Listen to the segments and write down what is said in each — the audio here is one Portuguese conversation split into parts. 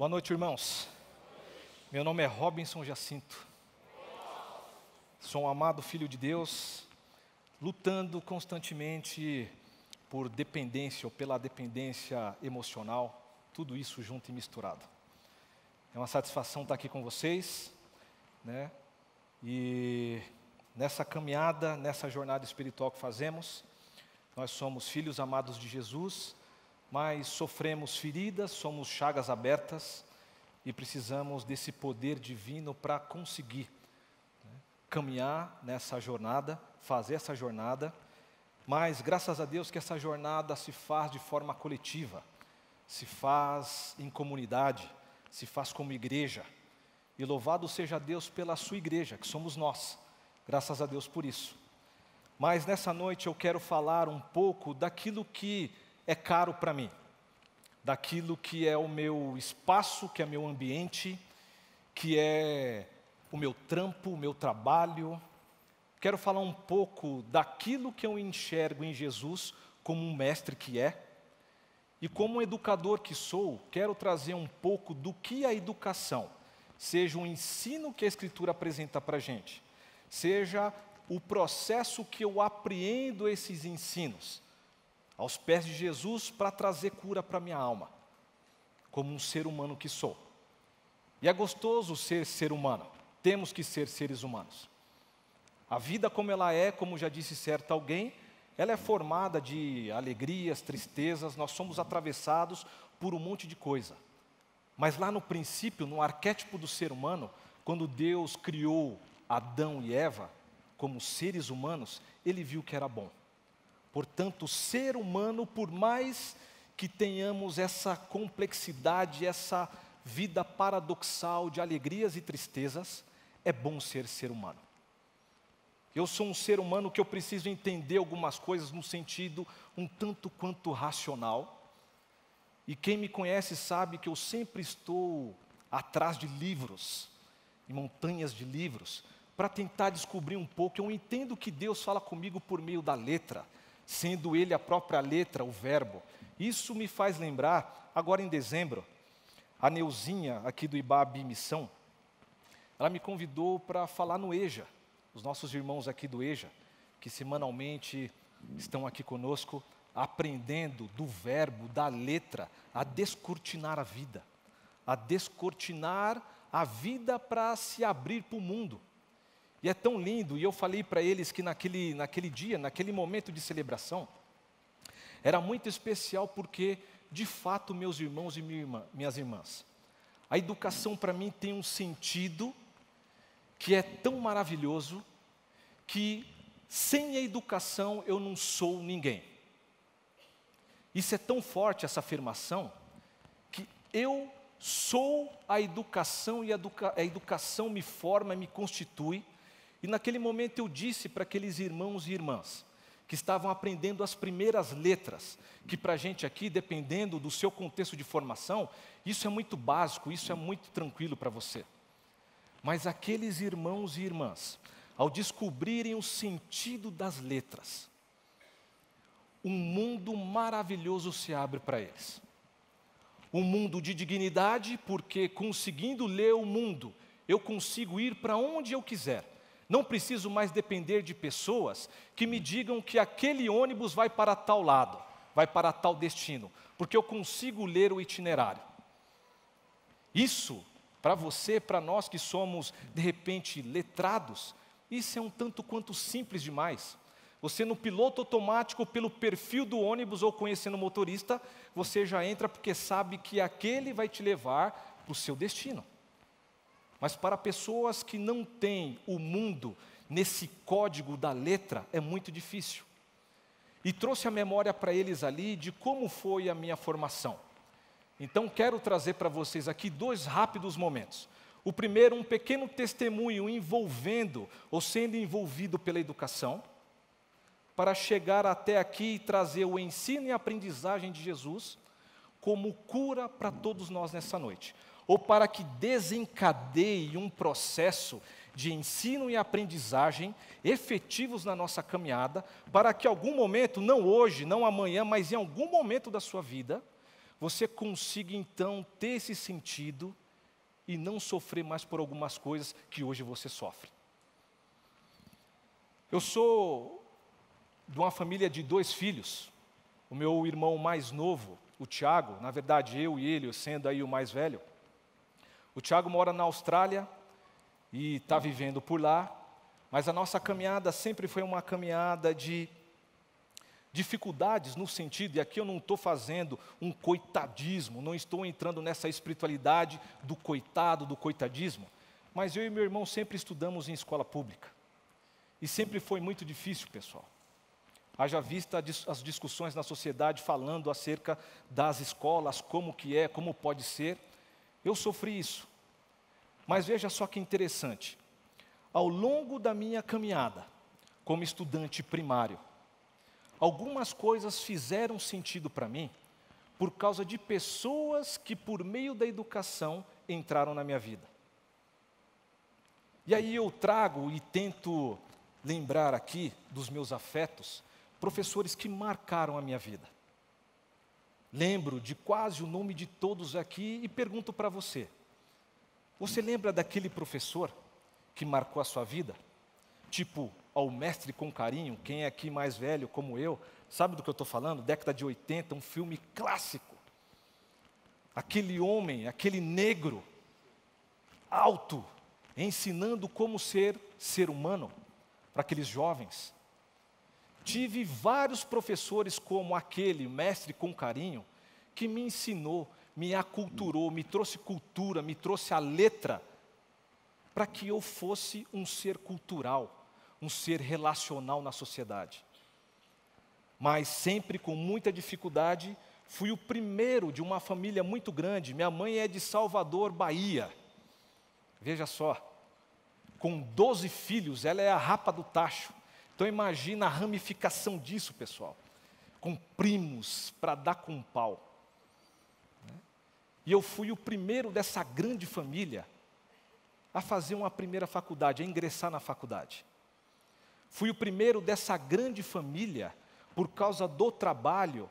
Boa noite, irmãos. Meu nome é Robinson Jacinto. Sou um amado filho de Deus, lutando constantemente por dependência ou pela dependência emocional, tudo isso junto e misturado. É uma satisfação estar aqui com vocês, né? E nessa caminhada, nessa jornada espiritual que fazemos, nós somos filhos amados de Jesus, mas sofremos feridas, somos chagas abertas e precisamos desse poder divino para conseguir caminhar nessa jornada, fazer essa jornada, mas graças a Deus que essa jornada se faz de forma coletiva, se faz em comunidade, se faz como igreja. E louvado seja Deus pela sua igreja, que somos nós, graças a Deus por isso. Mas nessa noite eu quero falar um pouco daquilo que é caro para mim, daquilo que é o meu espaço, que é meu ambiente, que é o meu trampo, o meu trabalho. Quero falar um pouco daquilo que eu enxergo em Jesus como um mestre que é, e como um educador que sou, quero trazer um pouco do que a educação, seja o ensino que a Escritura apresenta para a gente, seja o processo que eu apreendo esses ensinos aos pés de Jesus para trazer cura para a minha alma, como um ser humano que sou. E é gostoso ser ser humano, temos que ser seres humanos. A vida como ela é, como já disse certo alguém, ela é formada de alegrias, tristezas, nós somos atravessados por um monte de coisa. Mas lá no princípio, no arquétipo do ser humano, quando Deus criou Adão e Eva como seres humanos, Ele viu que era bom. Portanto, ser humano, por mais que tenhamos essa complexidade, essa vida paradoxal de alegrias e tristezas, é bom ser ser humano. Eu sou um ser humano que eu preciso entender algumas coisas no sentido um tanto quanto racional. E quem me conhece sabe que eu sempre estou atrás de livros, em montanhas de livros, para tentar descobrir um pouco. Eu entendo que Deus fala comigo por meio da letra, sendo Ele a própria letra, o verbo. Isso me faz lembrar, agora em dezembro, a Neuzinha, aqui do Ibabe Missão, ela me convidou para falar no EJA, os nossos irmãos aqui do EJA, que semanalmente estão aqui conosco, aprendendo do verbo, da letra, a descortinar a vida. A descortinar a vida para se abrir para o mundo. E é tão lindo, e eu falei para eles que naquele dia, naquele momento de celebração, era muito especial porque, de fato, meus irmãos e minhas irmãs, a educação para mim tem um sentido que é tão maravilhoso que sem a educação eu não sou ninguém. Isso é tão forte, essa afirmação, que eu sou a educação e a educação me forma, me constitui. E naquele momento eu disse para aqueles irmãos e irmãs que estavam aprendendo as primeiras letras, que para a gente aqui, dependendo do seu contexto de formação, isso é muito básico, isso é muito tranquilo para você. Mas aqueles irmãos e irmãs, ao descobrirem o sentido das letras, um mundo maravilhoso se abre para eles. Um mundo de dignidade, porque conseguindo ler o mundo, eu consigo ir para onde eu quiser. Não preciso mais depender de pessoas que me digam que aquele ônibus vai para tal lado, vai para tal destino, porque eu consigo ler o itinerário. Isso, para você, para nós que somos, de repente, letrados, isso é um tanto quanto simples demais. Você no piloto automático, pelo perfil do ônibus ou conhecendo o motorista, você já entra porque sabe que aquele vai te levar para o seu destino. Mas para pessoas que não têm o mundo nesse código da letra, é muito difícil. E trouxe a memória para eles ali de como foi a minha formação. Então quero trazer para vocês aqui 2 rápidos momentos. O primeiro, um pequeno testemunho envolvendo ou sendo envolvido pela educação, para chegar até aqui e trazer o ensino e a aprendizagem de Jesus como cura para todos nós nessa noite. Ou para que desencadeie um processo de ensino e aprendizagem efetivos na nossa caminhada, para que em algum momento, não hoje, não amanhã, mas em algum momento da sua vida, você consiga então ter esse sentido e não sofrer mais por algumas coisas que hoje você sofre. Eu sou de uma família de 2 filhos. O meu irmão mais novo, o Tiago, na verdade eu e ele, sendo aí o mais velho. O Tiago mora na Austrália e está vivendo por lá, mas a nossa caminhada sempre foi uma caminhada de dificuldades no sentido, e aqui eu não estou fazendo um coitadismo, não estou entrando nessa espiritualidade do coitado, do coitadismo, mas eu e meu irmão sempre estudamos em escola pública. E sempre foi muito difícil, pessoal. Haja vista as discussões na sociedade falando acerca das escolas, como que é, como pode ser. Eu sofri isso. Mas veja só que interessante. Ao longo da minha caminhada, como estudante primário, algumas coisas fizeram sentido para mim por causa de pessoas que, por meio da educação, entraram na minha vida. E aí eu trago e tento lembrar aqui dos meus afetos, professores que marcaram a minha vida. Lembro de quase o nome de todos aqui e pergunto para você: você lembra daquele professor que marcou a sua vida? Tipo, ao mestre com carinho, quem é aqui mais velho como eu, sabe do que eu estou falando? Década de 80, um filme clássico. Aquele homem, aquele negro, alto, ensinando como ser humano para aqueles jovens. Tive vários professores como aquele mestre com carinho, que me ensinou, me aculturou, me trouxe cultura, me trouxe a letra, para que eu fosse um ser cultural, um ser relacional na sociedade. Mas sempre com muita dificuldade, fui o primeiro de uma família muito grande. Minha mãe é de Salvador, Bahia. Veja só, com 12 filhos, ela é a rapa do tacho. Então imagina a ramificação disso, pessoal. Com primos para dar com um pau. E eu fui o primeiro dessa grande família a fazer uma primeira faculdade, a ingressar na faculdade. Fui o primeiro dessa grande família, por causa do trabalho,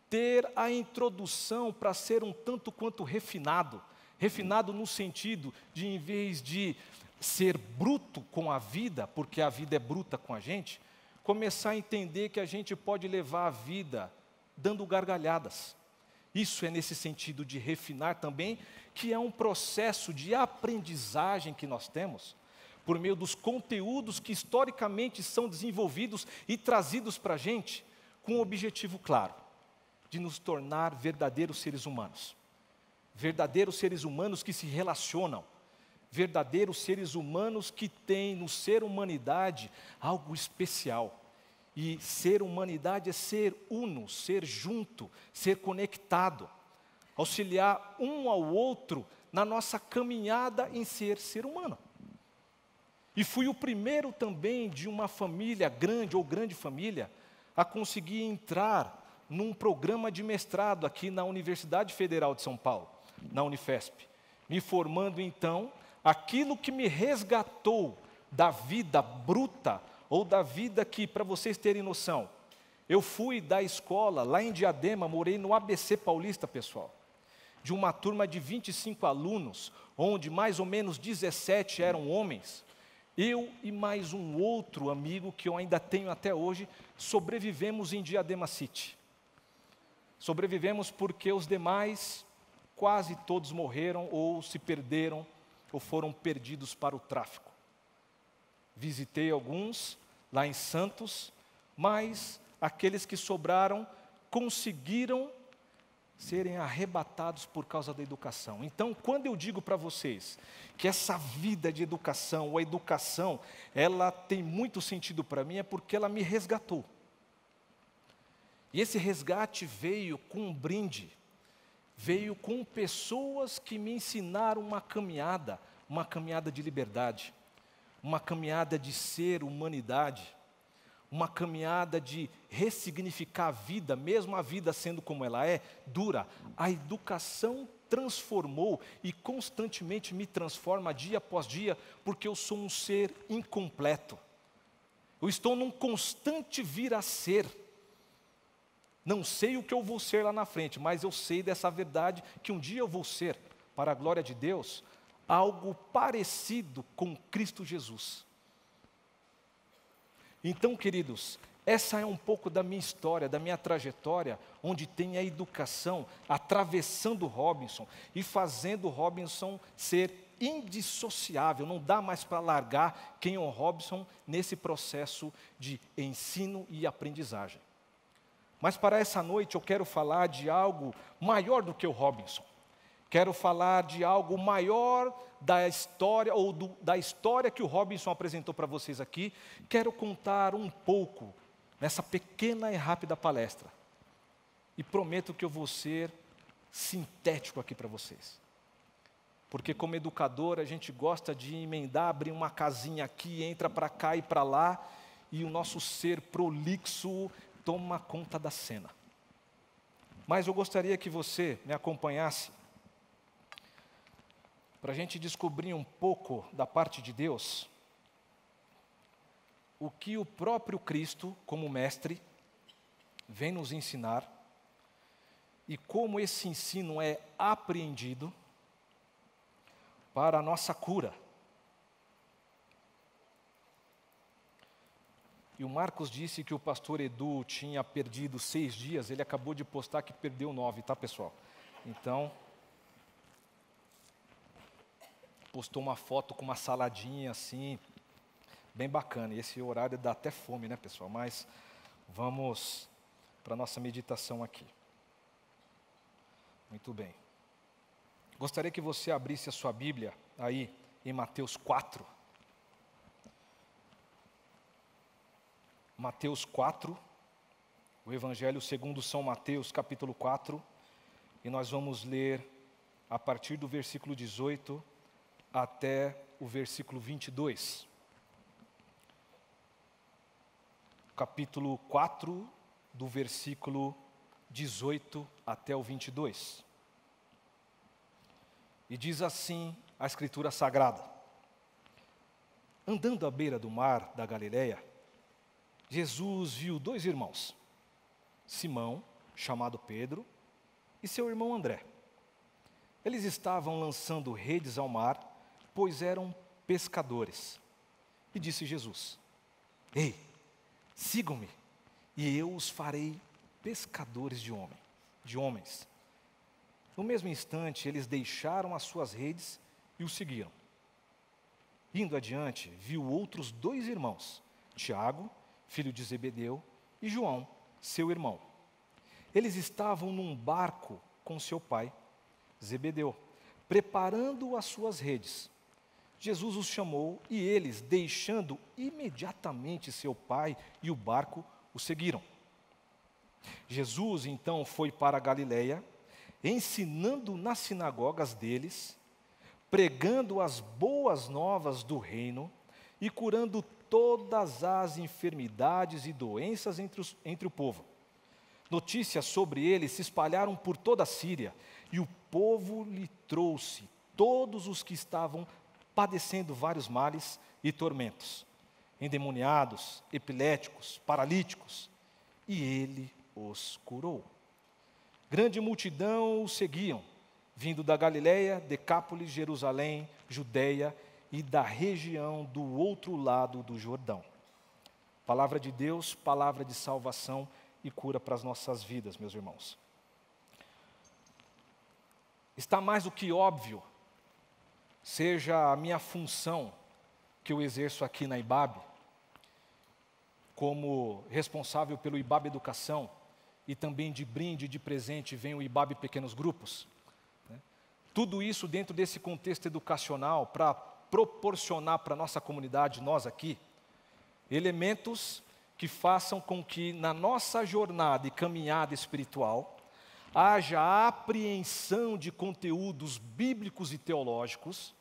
ter a introdução para ser um tanto quanto refinado. Refinado no sentido de, em vez de ser bruto com a vida, porque a vida é bruta com a gente, começar a entender que a gente pode levar a vida dando gargalhadas. Isso é nesse sentido de refinar também, que é um processo de aprendizagem que nós temos, por meio dos conteúdos que historicamente são desenvolvidos e trazidos para a gente, com um objetivo claro, de nos tornar verdadeiros seres humanos. Verdadeiros seres humanos que se relacionam, verdadeiros seres humanos que têm no ser humanidade algo especial. E ser humanidade é ser uno, ser junto, ser conectado, auxiliar um ao outro na nossa caminhada em ser humano. E fui o primeiro também de uma família grande ou grande família a conseguir entrar num programa de mestrado aqui na Universidade Federal de São Paulo, na Unifesp, me formando então aquilo que me resgatou da vida bruta, ou da vida que, para vocês terem noção, eu fui da escola, lá em Diadema, morei no ABC Paulista, pessoal, de uma turma de 25 alunos, onde mais ou menos 17 eram homens. Eu e mais um outro amigo, que eu ainda tenho até hoje, sobrevivemos em Diadema City. Sobrevivemos porque os demais, quase todos morreram, ou se perderam, ou foram perdidos para o tráfico. Visitei alguns lá em Santos, mas aqueles que sobraram conseguiram serem arrebatados por causa da educação. Então, quando eu digo para vocês que essa vida de educação, ou a educação, ela tem muito sentido para mim, é porque ela me resgatou. E esse resgate veio com um brinde, veio com pessoas que me ensinaram uma caminhada de liberdade, uma caminhada de ser humanidade, uma caminhada de ressignificar a vida, mesmo a vida sendo como ela é, dura. A educação transformou e constantemente me transforma dia após dia, porque eu sou um ser incompleto. Eu estou num constante vir a ser. Não sei o que eu vou ser lá na frente, mas eu sei dessa verdade que um dia eu vou ser, para a glória de Deus, algo parecido com Cristo Jesus. Então, queridos, essa é um pouco da minha história, da minha trajetória, onde tem a educação atravessando Robinson e fazendo Robinson ser indissociável. Não dá mais para largar quem é o Robinson nesse processo de ensino e aprendizagem. Mas para essa noite eu quero falar de algo maior do que o Robinson. Quero falar de algo maior da história, da história que o Robinson apresentou para vocês aqui. Quero contar um pouco nessa pequena e rápida palestra. E prometo que eu vou ser sintético aqui para vocês. Porque como educador a gente gosta de emendar, abrir uma casinha aqui, entra para cá e para lá, e o nosso ser prolixo toma conta da cena. Mas eu gostaria que você me acompanhasse para a gente descobrir um pouco da parte de Deus, o que o próprio Cristo, como mestre, vem nos ensinar e como esse ensino é apreendido para a nossa cura. E o Marcos disse que o pastor Edu tinha perdido 6 dias, ele acabou de postar que perdeu 9, tá, pessoal? Então, postou uma foto com uma saladinha assim, bem bacana. E esse horário dá até fome, né, pessoal? Mas vamos para a nossa meditação aqui. Muito bem. Gostaria que você abrisse a sua Bíblia aí em Mateus 4. Mateus 4, o Evangelho segundo São Mateus, capítulo 4, e nós vamos ler a partir do versículo 18 até o versículo 22. Capítulo 4, do versículo 18 até o 22. E diz assim a Escritura Sagrada: Andando à beira do mar da Galileia, Jesus viu 2 irmãos, Simão, chamado Pedro, e seu irmão André. Eles estavam lançando redes ao mar, pois eram pescadores. E disse Jesus: Ei, sigam-me, e eu os farei pescadores de homens. No mesmo instante, eles deixaram as suas redes e o seguiram. Indo adiante, viu outros 2 irmãos, Tiago, filho de Zebedeu, e João, seu irmão. Eles estavam num barco com seu pai, Zebedeu, preparando as suas redes. Jesus os chamou e eles, deixando imediatamente seu pai e o barco, o seguiram. Jesus então foi para a Galileia, ensinando nas sinagogas deles, pregando as boas novas do reino e curando todas as enfermidades e doenças entre o povo. Notícias sobre ele se espalharam por toda a Síria, e o povo lhe trouxe todos os que estavam padecendo vários males e tormentos, endemoniados, epiléticos, paralíticos, e ele os curou. Grande multidão o seguiam, vindo da Galileia, Decápolis, Jerusalém, Judeia e da região do outro lado do Jordão. Palavra de Deus, palavra de salvação e cura para as nossas vidas, meus irmãos. Está mais do que óbvio, seja a minha função que eu exerço aqui na IBAB, como responsável pelo IBAB Educação, e também de brinde, de presente, vem o IBAB Pequenos Grupos. Tudo isso dentro desse contexto educacional para proporcionar para a nossa comunidade, nós aqui, elementos que façam com que na nossa jornada e caminhada espiritual haja apreensão de conteúdos bíblicos e teológicos,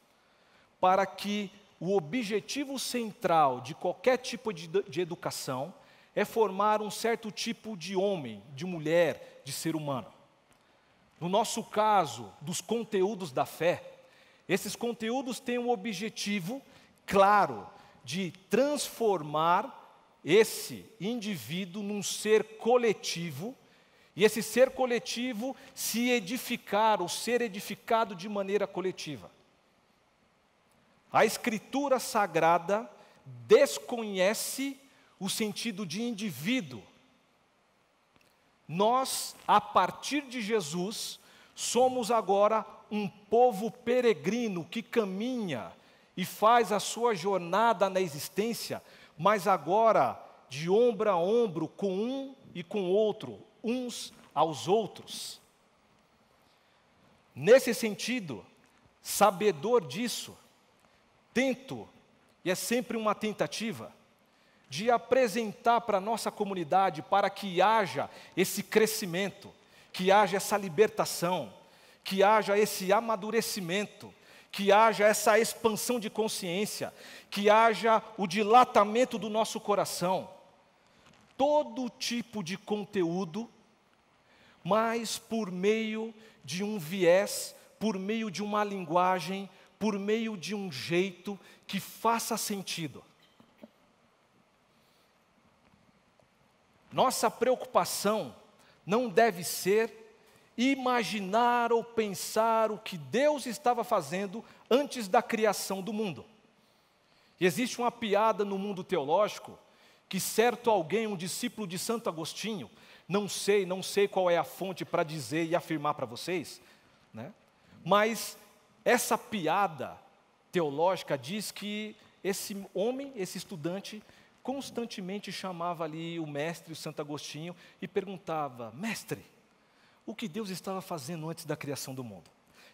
para que o objetivo central de qualquer tipo de educação é formar um certo tipo de homem, de mulher, de ser humano. No nosso caso, dos conteúdos da fé, esses conteúdos têm um objetivo claro de transformar esse indivíduo num ser coletivo E esse ser coletivo se edificar, ou ser edificado de maneira coletiva. A Escritura Sagrada desconhece o sentido de indivíduo. Nós, a partir de Jesus, somos agora um povo peregrino que caminha e faz a sua jornada na existência, mas agora de ombro a ombro com um e com o outro, uns aos outros. Nesse sentido, sabedor disso, tento, e é sempre uma tentativa, de apresentar para a nossa comunidade, para que haja esse crescimento, que haja essa libertação, que haja esse amadurecimento, que haja essa expansão de consciência, que haja o dilatamento do nosso coração. Todo tipo de conteúdo, mas por meio de um viés, por meio de uma linguagem, por meio de um jeito que faça sentido. Nossa preocupação não deve ser imaginar ou pensar o que Deus estava fazendo antes da criação do mundo. E existe uma piada no mundo teológico que certo alguém, um discípulo de Santo Agostinho, não sei qual é a fonte para dizer e afirmar para vocês, né? Mas essa piada teológica diz que esse homem, esse estudante, constantemente chamava ali o mestre, o Santo Agostinho, e perguntava: mestre, o que Deus estava fazendo antes da criação do mundo?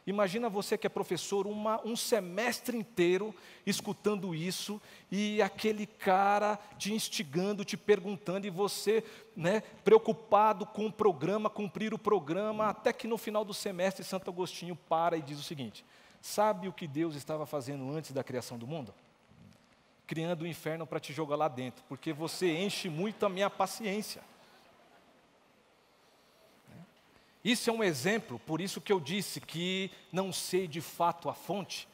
Imagina você que é professor, um semestre inteiro escutando isso, e aquele cara te instigando, te perguntando, e você, né, preocupado com o programa, cumprir o programa, até que no final do semestre Santo Agostinho para e diz o seguinte: sabe o que Deus estava fazendo antes da criação do mundo? Criando o inferno para te jogar lá dentro, porque você enche muito a minha paciência. Isso é um exemplo, por isso que eu disse que não sei de fato a fonte,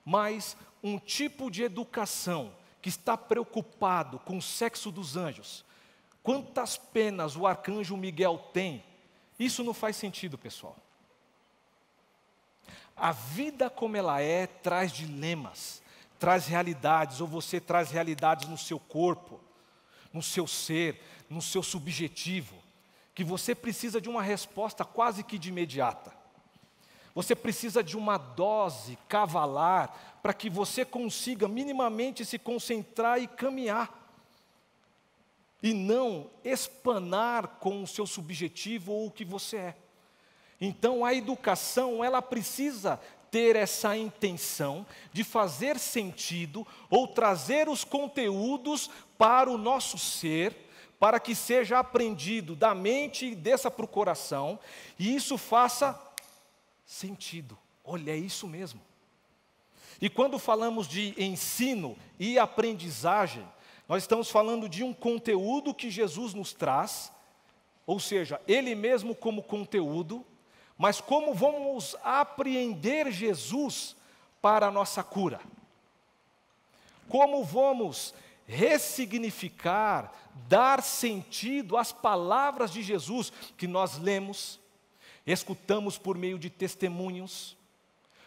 mas um tipo de educação que está preocupado com o sexo dos anjos. Quantas penas o arcanjo Miguel tem? Isso não faz sentido, pessoal. A vida como ela é traz dilemas, traz realidades, ou você traz realidades no seu corpo, no seu ser, no seu subjetivo, que você precisa de uma resposta quase que de imediata. Você precisa de uma dose cavalar para que você consiga minimamente se concentrar e caminhar. E não espanar com o seu subjetivo ou o que você é. Então a educação, ela precisa ter essa intenção de fazer sentido ou trazer os conteúdos para o nosso ser, para que seja aprendido da mente e desça para o coração, e isso faça sentido. Olha, é isso mesmo. E quando falamos de ensino e aprendizagem, nós estamos falando de um conteúdo que Jesus nos traz, ou seja, Ele mesmo como conteúdo, mas como vamos apreender Jesus para a nossa cura? Como vamos ressignificar, dar sentido às palavras de Jesus que nós lemos, escutamos por meio de testemunhos,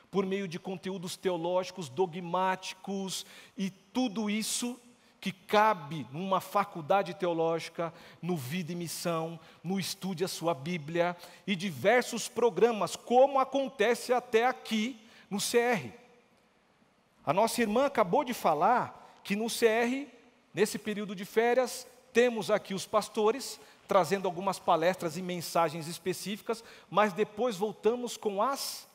por meio de conteúdos teológicos, dogmáticos, e tudo isso que cabe numa faculdade teológica, no Vida e Missão, no Estude a Sua Bíblia, e diversos programas, como acontece até aqui no CR. A nossa irmã acabou de falar que no CR, nesse período de férias, temos aqui os pastores, trazendo algumas palestras e mensagens específicas, mas depois voltamos com as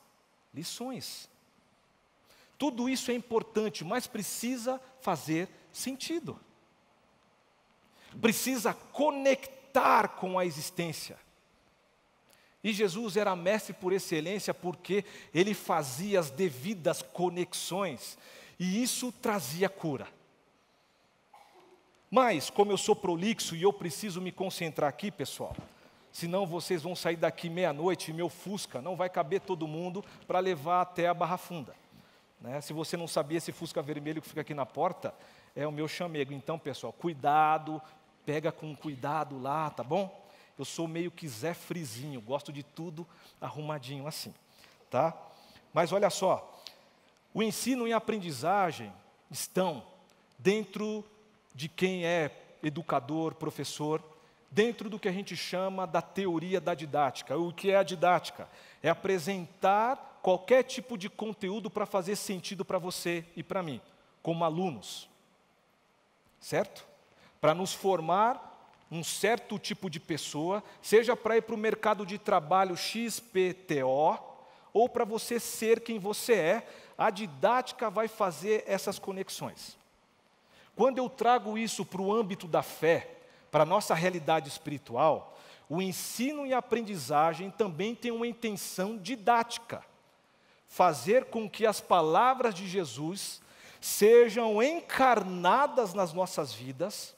lições. Tudo isso é importante, mas precisa fazer sentido. Precisa conectar com a existência. E Jesus era mestre por excelência porque Ele fazia as devidas conexões, e isso trazia cura. Mas, como eu sou prolixo e eu preciso me concentrar aqui, pessoal, senão vocês vão sair daqui meia-noite e meu Fusca não vai caber todo mundo para levar até a Barra Funda. Né? Se você não sabia, esse Fusca vermelho que fica aqui na porta é o meu chamego. Então, pessoal, cuidado, pega com cuidado lá, tá bom? Eu sou meio que Zé Frizinho, gosto de tudo arrumadinho assim, tá? Mas olha só, o ensino e a aprendizagem estão dentro de quem é educador, professor, dentro do que a gente chama da teoria da didática. O que é a didática? É apresentar qualquer tipo de conteúdo para fazer sentido para você e para mim, como alunos. Certo? Para nos formar um certo tipo de pessoa, seja para ir para o mercado de trabalho XPTO, ou para você ser quem você é, a didática vai fazer essas conexões. Quando eu trago isso para o âmbito da fé, para a nossa realidade espiritual, o ensino e a aprendizagem também tem uma intenção didática. Fazer com que as palavras de Jesus sejam encarnadas nas nossas vidas,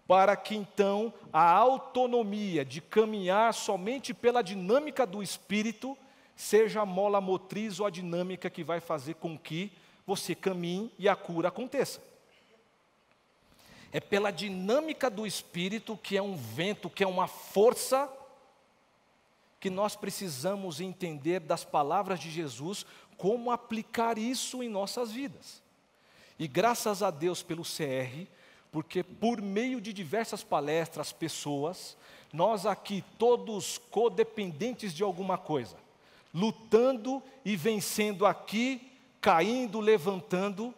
para que então a autonomia de caminhar somente pela dinâmica do Espírito seja a mola motriz ou a dinâmica que vai fazer com que você caminhe e a cura aconteça. É pela dinâmica do Espírito, que é um vento, que é uma força, que nós precisamos entender das palavras de Jesus, como aplicar isso em nossas vidas. E graças a Deus pelo CR, porque por meio de diversas palestras, pessoas, nós aqui todos codependentes de alguma coisa, lutando e vencendo aqui, caindo, levantando,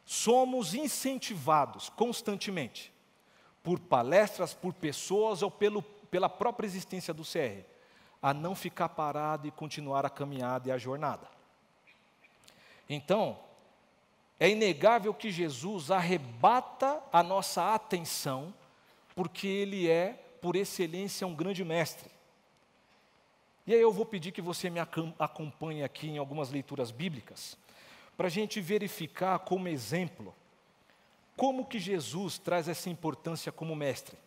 somos incentivados constantemente, por palestras, por pessoas ou pela própria existência do CR, a não ficar parado e continuar a caminhada e a jornada. Então, é inegável que Jesus arrebata a nossa atenção, porque Ele é, por excelência, um grande mestre. E aí eu vou pedir que você me acompanhe aqui em algumas leituras bíblicas, para a gente verificar como exemplo, como que Jesus traz essa importância como mestre,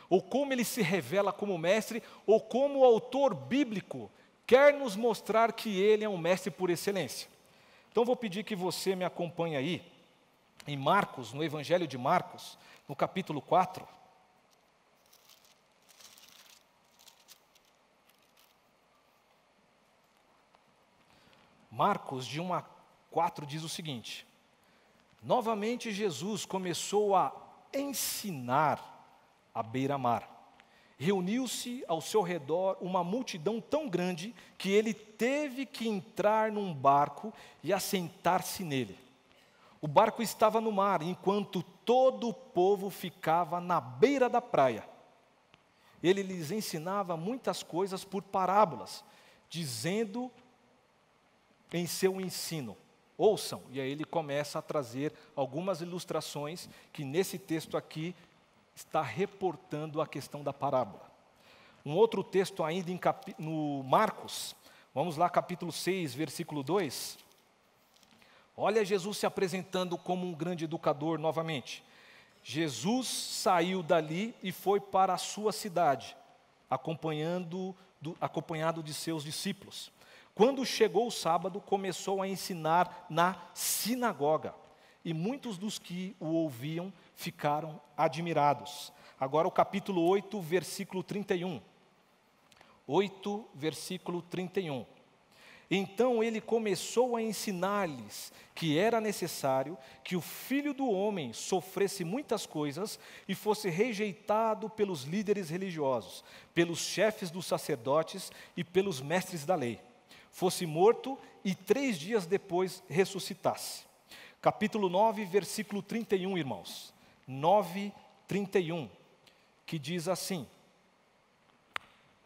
ou como Ele se revela como mestre, ou como o autor bíblico quer nos mostrar que Ele é um mestre por excelência. Então, vou pedir que você me acompanhe aí, em Marcos, no Evangelho de Marcos, no capítulo 4. Marcos, de 1 a 4, diz o seguinte: novamente Jesus começou a ensinar à beira-mar. Reuniu-se ao seu redor uma multidão tão grande que ele teve que entrar num barco e assentar-se nele. O barco estava no mar, enquanto todo o povo ficava na beira da praia. Ele lhes ensinava muitas coisas por parábolas, dizendo em seu ensino: ouçam. E aí ele começa a trazer algumas ilustrações que nesse texto aqui está reportando a questão da parábola. Um outro texto ainda no Marcos, vamos lá, capítulo 6, versículo 2. Olha Jesus se apresentando como um grande educador novamente. Jesus saiu dali e foi para a sua cidade, acompanhado de seus discípulos. Quando chegou o sábado, começou a ensinar na sinagoga, e muitos dos que o ouviam ficaram admirados. Agora o capítulo 8, versículo 31. 8, versículo 31. Então ele começou a ensinar-lhes que era necessário que o Filho do Homem sofresse muitas coisas e fosse rejeitado pelos líderes religiosos, pelos chefes dos sacerdotes e pelos mestres da lei. Fosse morto e 3 dias depois ressuscitasse. Capítulo 9, versículo 31, irmãos. 9, 31, que diz assim: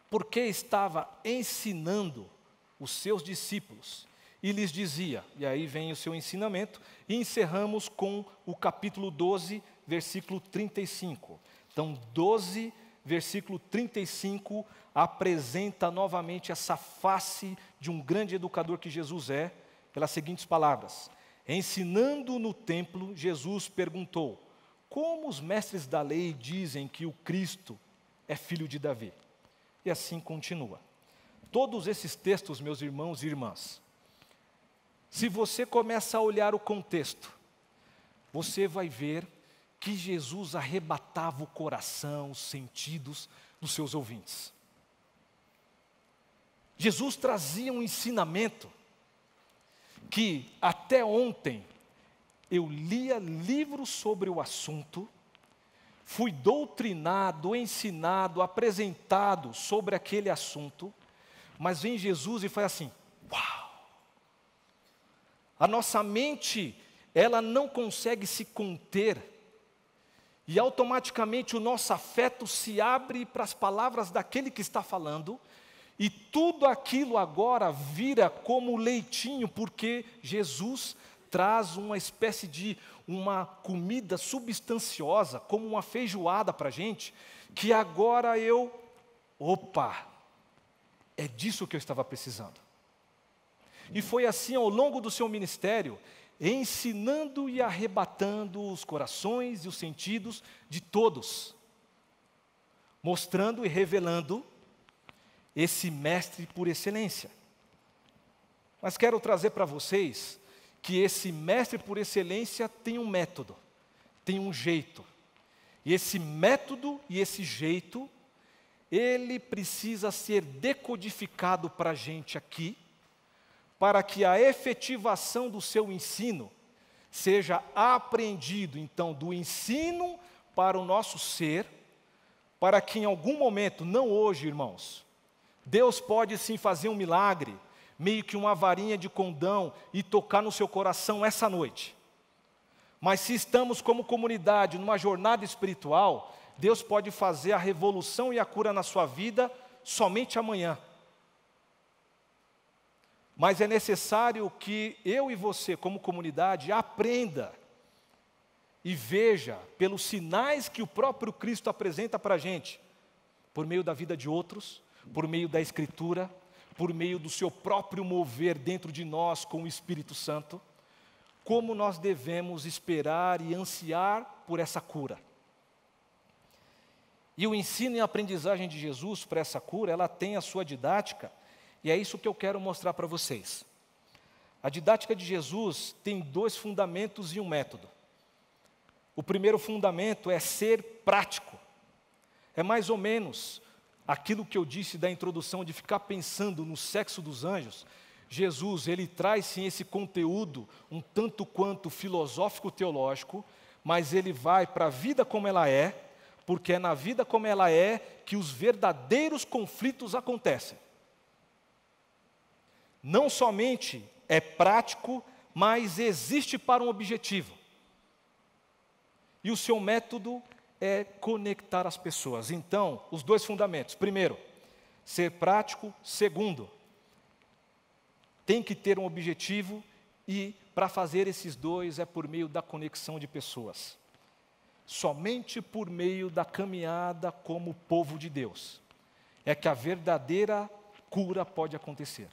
porque estava ensinando os seus discípulos e lhes dizia, e aí vem o seu ensinamento, e encerramos com o capítulo 12, versículo 35. Então, 12, versículo 35, apresenta novamente essa face de um grande educador que Jesus é, pelas seguintes palavras: ensinando no templo, Jesus perguntou: como os mestres da lei dizem que o Cristo é filho de Davi? E assim continua. Todos esses textos, meus irmãos e irmãs, se você começa a olhar o contexto, você vai ver que Jesus arrebatava o coração, os sentidos, dos seus ouvintes. Jesus trazia um ensinamento que até ontem eu lia livros sobre o assunto, fui doutrinado, ensinado, apresentado sobre aquele assunto, mas vem Jesus e faz assim, uau! A nossa mente, ela não consegue se conter, e automaticamente o nosso afeto se abre para as palavras daquele que está falando, e tudo aquilo agora vira como leitinho, porque Jesus traz uma espécie de uma comida substanciosa, como uma feijoada para a gente, que agora opa, é disso que eu estava precisando. E foi assim ao longo do seu ministério, ensinando e arrebatando os corações e os sentidos de todos, mostrando e revelando esse mestre por excelência. Mas quero trazer para vocês que esse mestre por excelência tem um método, tem um jeito. E esse método e esse jeito, ele precisa ser decodificado para a gente aqui, para que a efetivação do seu ensino seja apreendido, então, do ensino para o nosso ser, para que em algum momento, não hoje, irmãos, Deus pode sim fazer um milagre, meio que uma varinha de condão e tocar no seu coração essa noite. Mas se estamos como comunidade numa jornada espiritual, Deus pode fazer a revolução e a cura na sua vida somente amanhã. Mas é necessário que eu e você, como comunidade, aprenda e veja pelos sinais que o próprio Cristo apresenta para a gente, por meio da vida de outros, por meio da Escritura, por meio do seu próprio mover dentro de nós com o Espírito Santo, como nós devemos esperar e ansiar por essa cura. E o ensino e a aprendizagem de Jesus para essa cura, ela tem a sua didática, e é isso que eu quero mostrar para vocês. A didática de Jesus tem 2 fundamentos e um método. O primeiro fundamento é ser prático. É mais ou menos aquilo que eu disse da introdução de ficar pensando no sexo dos anjos. Jesus, ele traz sim esse conteúdo um tanto quanto filosófico-teológico, mas ele vai para a vida como ela é, porque é na vida como ela é que os verdadeiros conflitos acontecem. Não somente é prático, mas existe para um objetivo. E o seu método é conectar as pessoas. Então, os 2 fundamentos. Primeiro, ser prático. Segundo, tem que ter um objetivo e para fazer esses 2 é por meio da conexão de pessoas. Somente por meio da caminhada como povo de Deus é que a verdadeira cura pode acontecer.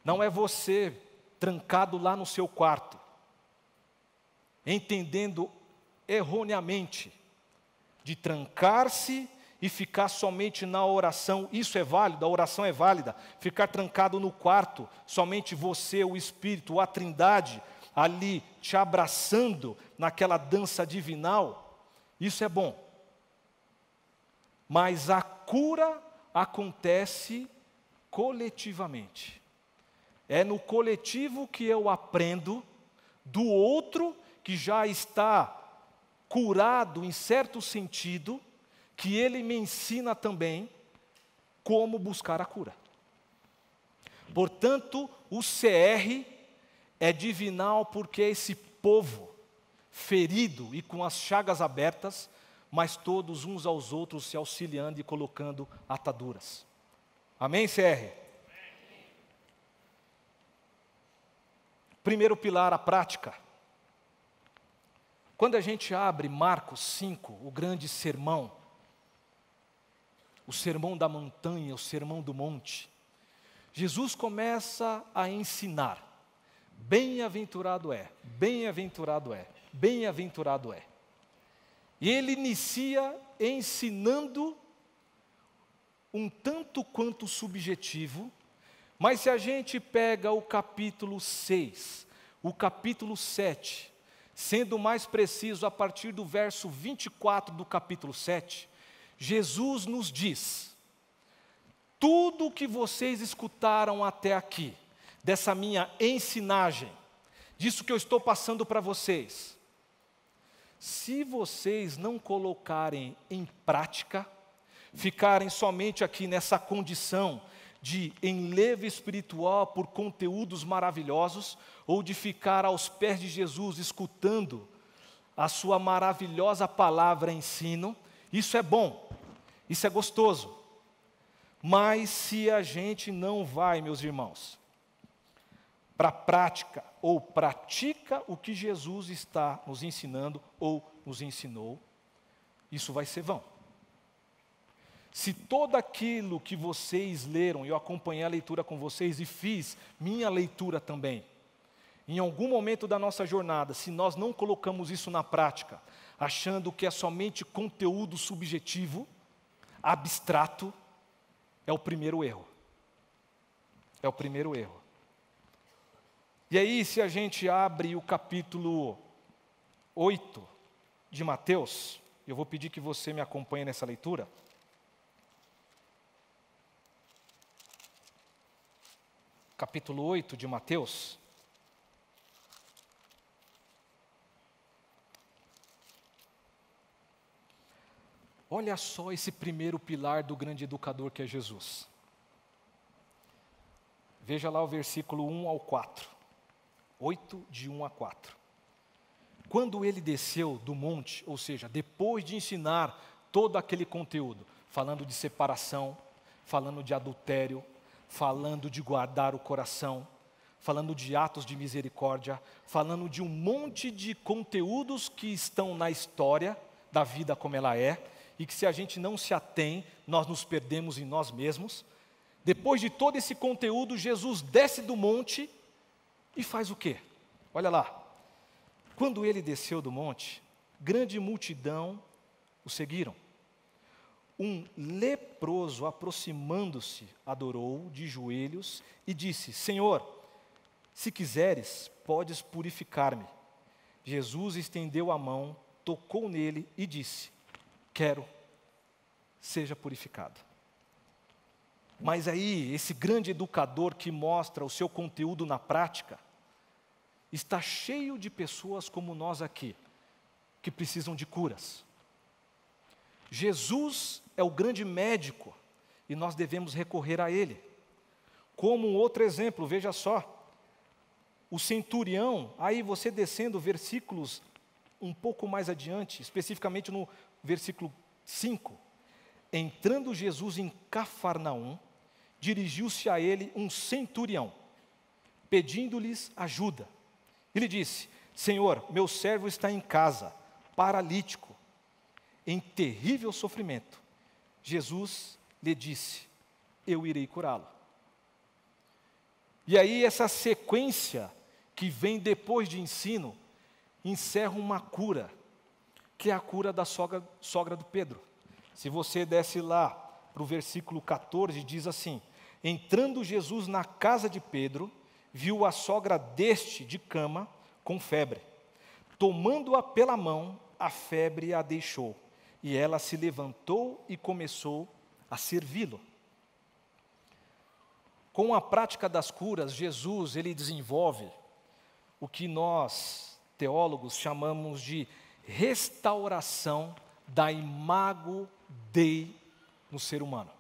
Não é você trancado lá no seu quarto, entendendo erroneamente de trancar-se e ficar somente na oração. Isso é válido, a oração é válida. Ficar trancado no quarto, somente você, o Espírito, a Trindade, ali te abraçando naquela dança divinal, isso é bom. Mas a cura acontece coletivamente. É no coletivo que eu aprendo do outro que já está curado em certo sentido, que ele me ensina também como buscar a cura. Portanto, o CR é divinal porque é esse povo ferido e com as chagas abertas, mas todos uns aos outros se auxiliando e colocando ataduras. Amém, CR? Primeiro pilar, a prática. Quando a gente abre Marcos 5, o grande sermão, o sermão da montanha, o sermão do monte, Jesus começa a ensinar. Bem-aventurado é, bem-aventurado é, bem-aventurado é. E ele inicia ensinando um tanto quanto subjetivo, mas se a gente pega o capítulo 6, o capítulo 7, sendo mais preciso a partir do verso 24 do capítulo 7, Jesus nos diz: tudo o que vocês escutaram até aqui, dessa minha ensinagem, disso que eu estou passando para vocês, se vocês não colocarem em prática, ficarem somente aqui nessa condição de enlevo espiritual por conteúdos maravilhosos, ou de ficar aos pés de Jesus escutando a sua maravilhosa palavra ensino, isso é bom, isso é gostoso. Mas se a gente não vai, meus irmãos, para a prática, ou pratica o que Jesus está nos ensinando, ou nos ensinou, isso vai ser vão. Se todo aquilo que vocês leram, eu acompanhei a leitura com vocês e fiz minha leitura também, em algum momento da nossa jornada, se nós não colocamos isso na prática, achando que é somente conteúdo subjetivo, abstrato, é o primeiro erro. É o primeiro erro. E aí, se a gente abre o capítulo 8 de Mateus, eu vou pedir que você me acompanhe nessa leitura. Capítulo 8 de Mateus. Olha só esse primeiro pilar do grande educador que é Jesus. Veja lá o versículo 1 ao 4. 8, de 1 a 4. Quando ele desceu do monte, ou seja, depois de ensinar todo aquele conteúdo, falando de separação, falando de adultério, falando de guardar o coração, falando de atos de misericórdia, falando de um monte de conteúdos que estão na história da vida como ela é, e que se a gente não se atém, nós nos perdemos em nós mesmos. Depois de todo esse conteúdo, Jesus desce do monte e faz o quê? Olha lá. Quando ele desceu do monte, grande multidão o seguiram. Um leproso, aproximando-se, adorou de joelhos e disse: Senhor, se quiseres, podes purificar-me. Jesus estendeu a mão, tocou nele e disse: quero, seja purificado. Mas aí, esse grande educador que mostra o seu conteúdo na prática, está cheio de pessoas como nós aqui, que precisam de curas. Jesus é o grande médico e nós devemos recorrer a Ele. Como um outro exemplo, veja só, o centurião, aí você descendo versículos um pouco mais adiante, especificamente no versículo 5, entrando Jesus em Cafarnaum, dirigiu-se a ele um centurião, pedindo-lhes ajuda. Ele disse: Senhor, meu servo está em casa, paralítico, em terrível sofrimento. Jesus lhe disse: eu irei curá-lo. E aí essa sequência que vem depois de ensino, encerra uma cura, que é a cura da sogra do Pedro. Se você desce lá para o versículo 14, diz assim: entrando Jesus na casa de Pedro, viu a sogra deste de cama com febre. Tomando-a pela mão, a febre a deixou, e ela se levantou e começou a servi-lo. Com a prática das curas, Jesus ele desenvolve o que nós, teólogos, chamamos de restauração da imago Dei no ser humano.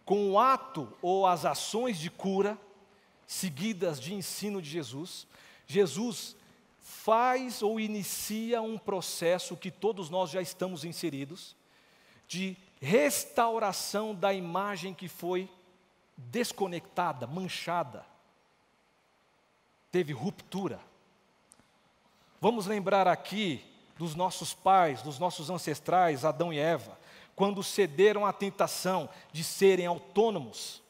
Com o ato ou as ações de cura, seguidas de ensino de Jesus, Jesus faz ou inicia um processo que todos nós já estamos inseridos, de restauração da imagem que foi desconectada, manchada, teve ruptura. Vamos lembrar aqui dos nossos pais, dos nossos ancestrais, Adão e Eva, quando cederam à tentação de serem autônomos.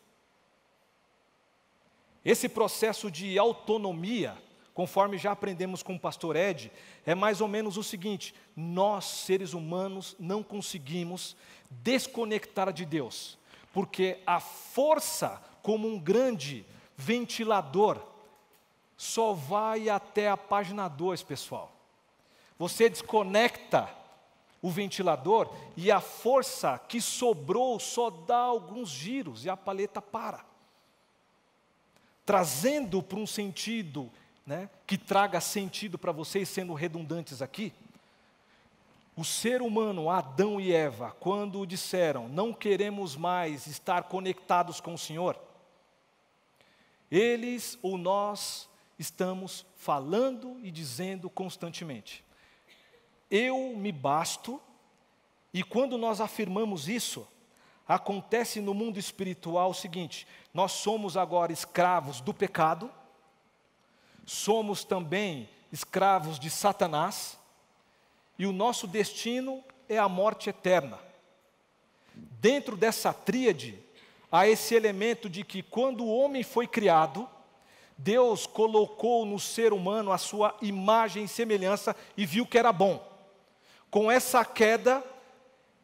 Esse processo de autonomia, conforme já aprendemos com o pastor Ed, é mais ou menos o seguinte: nós, seres humanos, não conseguimos desconectar de Deus, porque a força, como um grande ventilador, só vai até a página 2, pessoal. Você desconecta o ventilador e a força que sobrou só dá alguns giros e a paleta para. Trazendo para um sentido, que traga sentido para vocês, sendo redundantes aqui, o ser humano, Adão e Eva, quando disseram, não queremos mais estar conectados com o Senhor, eles ou nós estamos falando e dizendo constantemente, eu me basto, e quando nós afirmamos isso, acontece no mundo espiritual o seguinte, nós somos agora escravos do pecado, somos também escravos de Satanás, e o nosso destino é a morte eterna. Dentro dessa tríade, há esse elemento de que quando o homem foi criado, Deus colocou no ser humano a sua imagem e semelhança e viu que era bom. Com essa queda,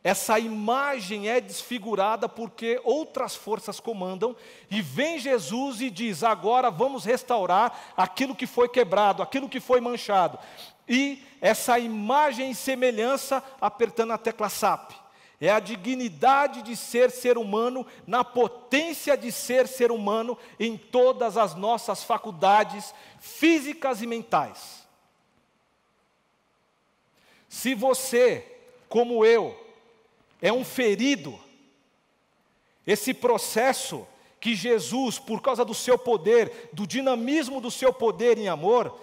essa imagem é desfigurada porque outras forças comandam e vem Jesus e diz, agora vamos restaurar aquilo que foi quebrado, aquilo que foi manchado. E essa imagem e semelhança apertando a tecla SAP. É a dignidade de ser humano, na potência de ser humano, em todas as nossas faculdades físicas e mentais. Se você, como eu, é um ferido, esse processo que Jesus, por causa do seu poder, do dinamismo do seu poder em amor,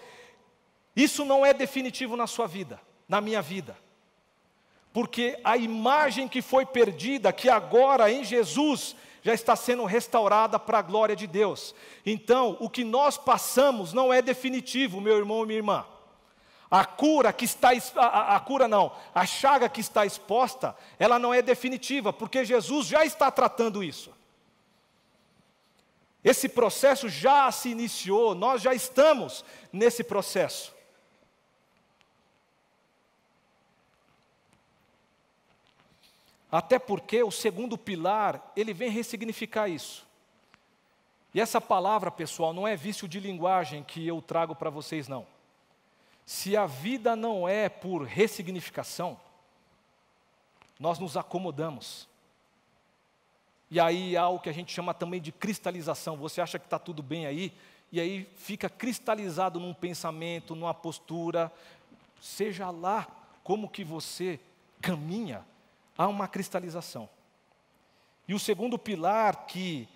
isso não é definitivo na sua vida, na minha vida. Porque a imagem que foi perdida, que agora em Jesus já está sendo restaurada para a glória de Deus. Então, o que nós passamos não é definitivo, meu irmão e minha irmã. A chaga que está exposta, ela não é definitiva, porque Jesus já está tratando isso. Esse processo já se iniciou, nós já estamos nesse processo. Até porque o segundo pilar, ele vem ressignificar isso. E essa palavra, pessoal, não é vício de linguagem que eu trago para vocês, não. Se a vida não é por ressignificação, nós nos acomodamos. E aí há o que a gente chama também de cristalização. Você acha que está tudo bem aí, e aí fica cristalizado num pensamento, numa postura, seja lá como que você caminha, há uma cristalização. E o segundo pilar, que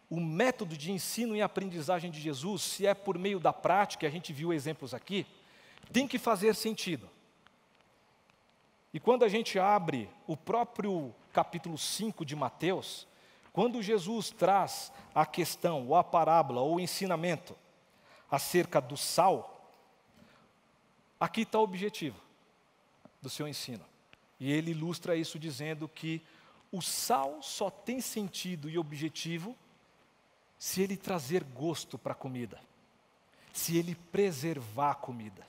o método de ensino e aprendizagem de Jesus, se é por meio da prática, a gente viu exemplos aqui, tem que fazer sentido. E quando a gente abre o próprio capítulo 5 de Mateus, quando Jesus traz a questão, ou a parábola, ou o ensinamento acerca do sal, aqui está o objetivo do seu ensino. E ele ilustra isso dizendo que o sal só tem sentido e objetivo se ele trazer gosto para a comida, se ele preservar a comida.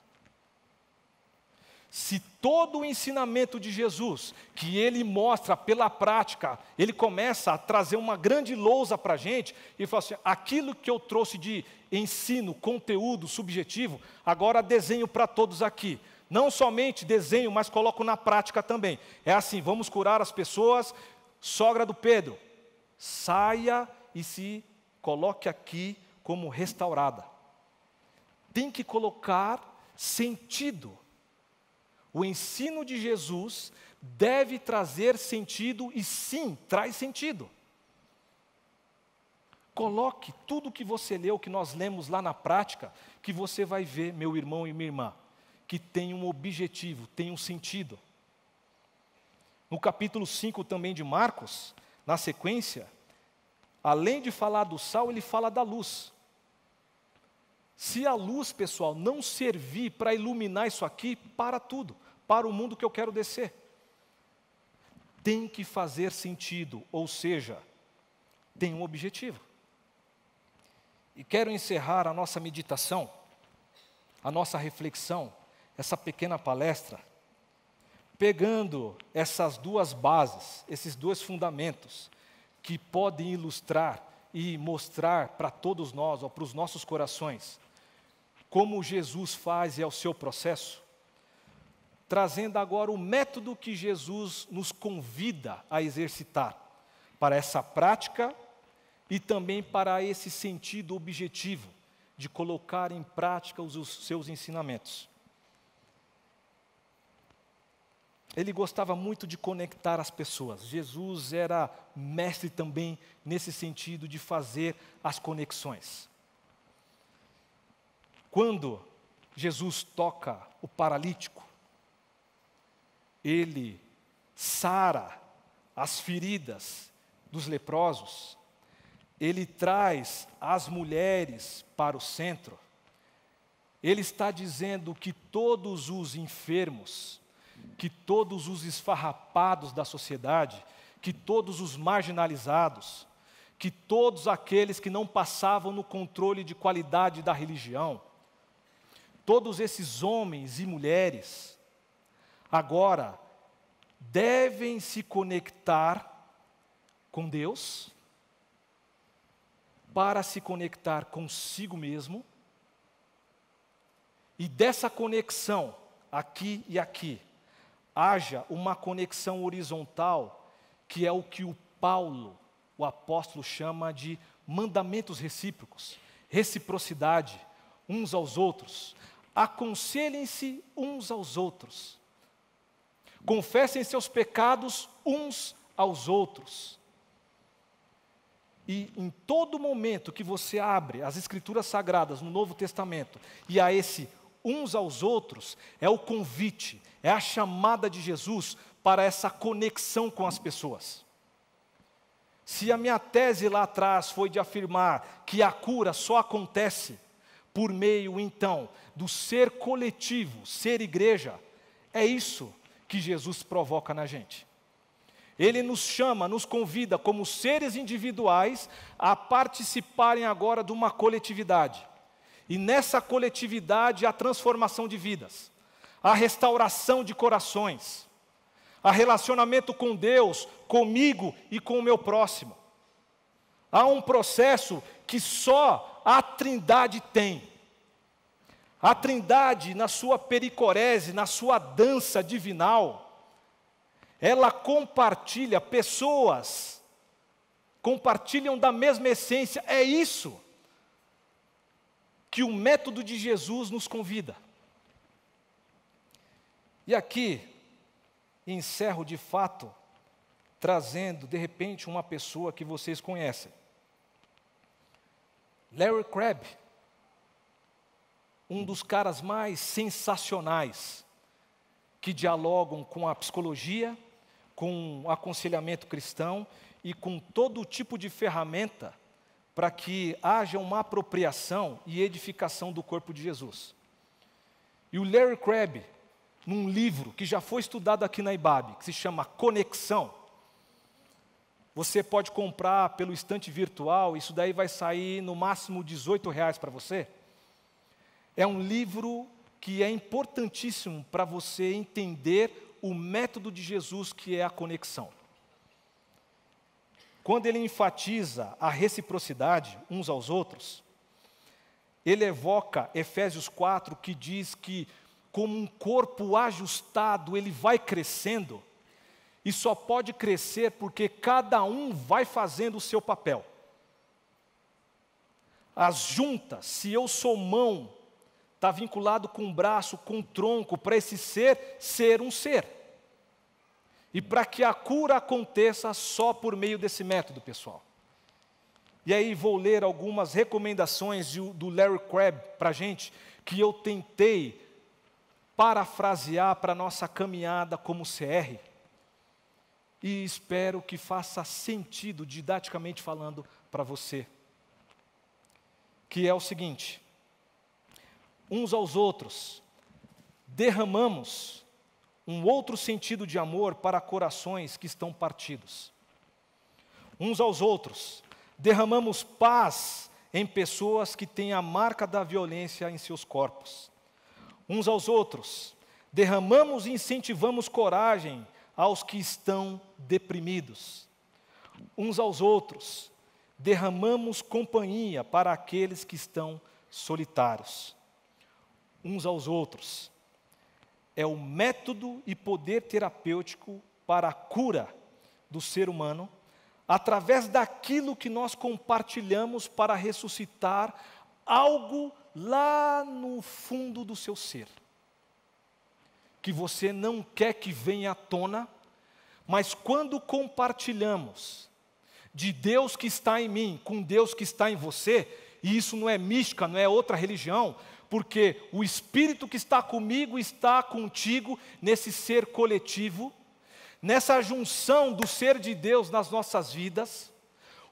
Se todo o ensinamento de Jesus, que ele mostra pela prática, ele começa a trazer uma grande lousa para a gente, e fala assim, aquilo que eu trouxe de ensino, conteúdo subjetivo, agora desenho para todos aqui. Não somente desenho, mas coloco na prática também. É assim, vamos curar as pessoas, sogra do Pedro, saia e se coloque aqui como restaurada. Tem que colocar sentido. O ensino de Jesus deve trazer sentido e sim, traz sentido. Coloque tudo que você leu, que nós lemos lá na prática, que você vai ver, meu irmão e minha irmã, que tem um objetivo, tem um sentido. No capítulo 5 também de Marcos, na sequência, além de falar do sal, ele fala da luz. Se a luz, pessoal, não servir para iluminar isso aqui, para tudo, para o mundo que eu quero descer. Tem que fazer sentido, ou seja, tem um objetivo. E quero encerrar a nossa meditação, a nossa reflexão, essa pequena palestra, pegando essas duas bases, esses dois fundamentos, que podem ilustrar e mostrar para todos nós, ou para os nossos corações, como Jesus faz e é o seu processo. trazendo agora o método que Jesus nos convida a exercitar para essa prática e também para esse sentido objetivo de colocar em prática os seus ensinamentos. Ele gostava muito de conectar as pessoas. Jesus era mestre também nesse sentido de fazer as conexões. Quando Jesus toca o paralítico, ele sara as feridas dos leprosos, ele traz as mulheres para o centro. Ele está dizendo que todos os enfermos, que todos os esfarrapados da sociedade, que todos os marginalizados, que todos aqueles que não passavam no controle de qualidade da religião, todos esses homens e mulheres, agora devem se conectar com Deus, para se conectar consigo mesmo, e dessa conexão, aqui e aqui, haja uma conexão horizontal, que é o que o Paulo, o apóstolo, chama de mandamentos recíprocos, reciprocidade uns aos outros, aconselhem-se uns aos outros, confessem seus pecados uns aos outros. E em todo momento que você abre as Escrituras Sagradas no Novo Testamento, e a esse uns aos outros, é o convite, é a chamada de Jesus para essa conexão com as pessoas. Se a minha tese lá atrás foi de afirmar que a cura só acontece por meio, então, do ser coletivo, ser igreja, é isso que Jesus provoca na gente. Ele nos chama, nos convida como seres individuais a participarem agora de uma coletividade. E nessa coletividade a transformação de vidas, a restauração de corações, a relacionamento com Deus, comigo e com o meu próximo. Há um processo que só a Trindade tem. A Trindade, na sua pericorese, na sua dança divinal, ela compartilha, pessoas compartilham da mesma essência. É isso que o método de Jesus nos convida. E aqui, encerro de fato, trazendo de repente uma pessoa que vocês conhecem. Larry Crabb, um dos caras mais sensacionais que dialogam com a psicologia, com o aconselhamento cristão e com todo tipo de ferramenta para que haja uma apropriação e edificação do corpo de Jesus. E o Larry Crabb, num livro que já foi estudado aqui na IBAB, que se chama Conexão, você pode comprar pelo estante virtual, isso daí vai sair no máximo R$18 para você. É um livro que é importantíssimo para você entender o método de Jesus, que é a conexão. Quando ele enfatiza a reciprocidade uns aos outros, ele evoca Efésios 4, que diz que como um corpo ajustado, ele vai crescendo, e só pode crescer porque cada um vai fazendo o seu papel. As juntas, se eu sou mão, está vinculado com o braço, com o tronco, para esse ser um ser. E para que a cura aconteça só por meio desse método, pessoal. E aí vou ler algumas recomendações do Larry Crabb para a gente, que eu tentei parafrasear para a nossa caminhada como CR. E espero que faça sentido, didaticamente falando, para você. Que é o seguinte: uns aos outros, derramamos um outro sentido de amor para corações que estão partidos. Uns aos outros, derramamos paz em pessoas que têm a marca da violência em seus corpos. Uns aos outros, derramamos e incentivamos coragem aos que estão deprimidos. Uns aos outros, derramamos companhia para aqueles que estão solitários. Uns aos outros, é o método e poder terapêutico para a cura do ser humano, através daquilo que nós compartilhamos para ressuscitar algo lá no fundo do seu ser, que você não quer que venha à tona, mas quando compartilhamos de Deus que está em mim com Deus que está em você, e isso não é mística, não é outra religião, porque o Espírito que está comigo está contigo nesse ser coletivo, nessa junção do ser de Deus nas nossas vidas.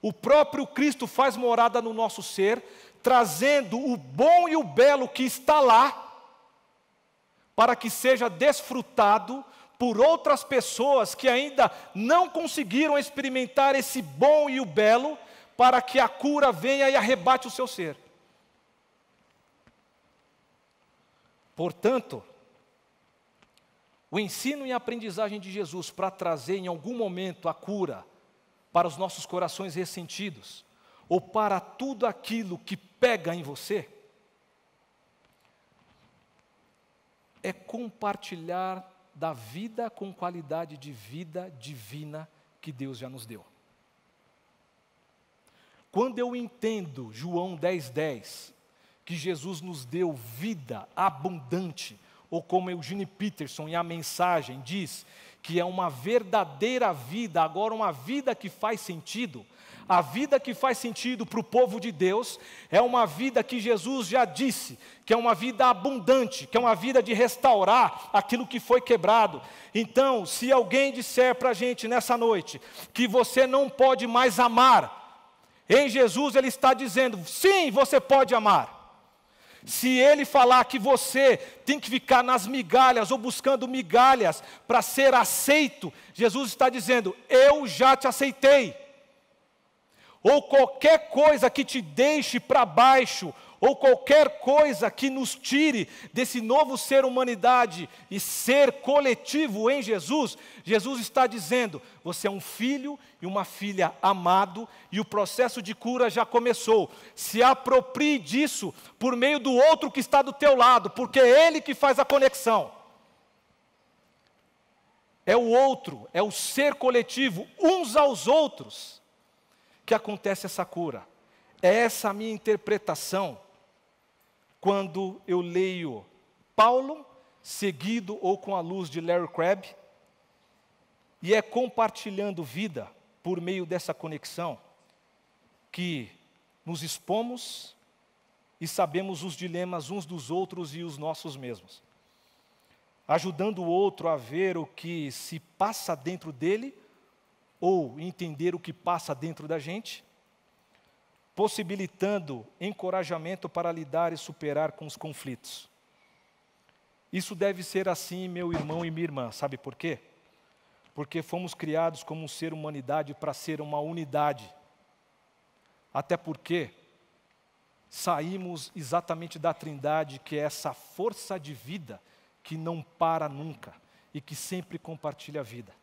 O próprio Cristo faz morada no nosso ser, trazendo o bom e o belo que está lá, para que seja desfrutado por outras pessoas que ainda não conseguiram experimentar esse bom e o belo, para que a cura venha e arrebate o seu ser. Portanto, o ensino e a aprendizagem de Jesus para trazer em algum momento a cura para os nossos corações ressentidos, ou para tudo aquilo que pega em você, é compartilhar da vida com qualidade de vida divina que Deus já nos deu. Quando eu entendo João 10:10, que Jesus nos deu vida abundante, ou como Eugene Peterson em A Mensagem diz, que é uma verdadeira vida, agora uma vida que faz sentido. A vida que faz sentido para o povo de Deus é uma vida que Jesus já disse, que é uma vida abundante, que é uma vida de restaurar aquilo que foi quebrado. Então, se alguém disser para a gente nessa noite que você não pode mais amar, em Jesus ele está dizendo, sim, você pode amar. Se ele falar que você tem que ficar nas migalhas ou buscando migalhas para ser aceito, Jesus está dizendo, eu já te aceitei. Ou qualquer coisa que te deixe para baixo, ou qualquer coisa que nos tire desse novo ser humanidade e ser coletivo em Jesus, Jesus está dizendo, você é um filho e uma filha amado, e o processo de cura já começou. Se aproprie disso por meio do outro que está do teu lado, porque é ele que faz a conexão. É o outro, é o ser coletivo, uns aos outros, que acontece essa cura. É essa a minha interpretação quando eu leio Paulo, seguido ou com a luz de Larry Crabb, e é compartilhando vida por meio dessa conexão que nos expomos e sabemos os dilemas uns dos outros e os nossos mesmos, ajudando o outro a ver o que se passa dentro dele ou entender o que passa dentro da gente, possibilitando encorajamento para lidar e superar com os conflitos. Isso deve ser assim, meu irmão e minha irmã, sabe por quê? Porque fomos criados como um ser humanidade para ser uma unidade. Até porque saímos exatamente da Trindade, que é essa força de vida que não para nunca e que sempre compartilha a vida.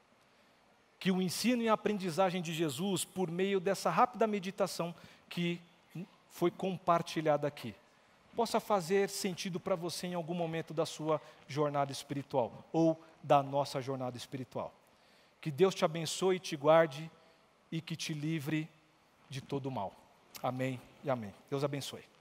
Que o ensino e a aprendizagem de Jesus, por meio dessa rápida meditação que foi compartilhada aqui, possa fazer sentido para você em algum momento da sua jornada espiritual, ou da nossa jornada espiritual. Que Deus te abençoe e te guarde, e que te livre de todo o mal. Amém e amém. Deus abençoe.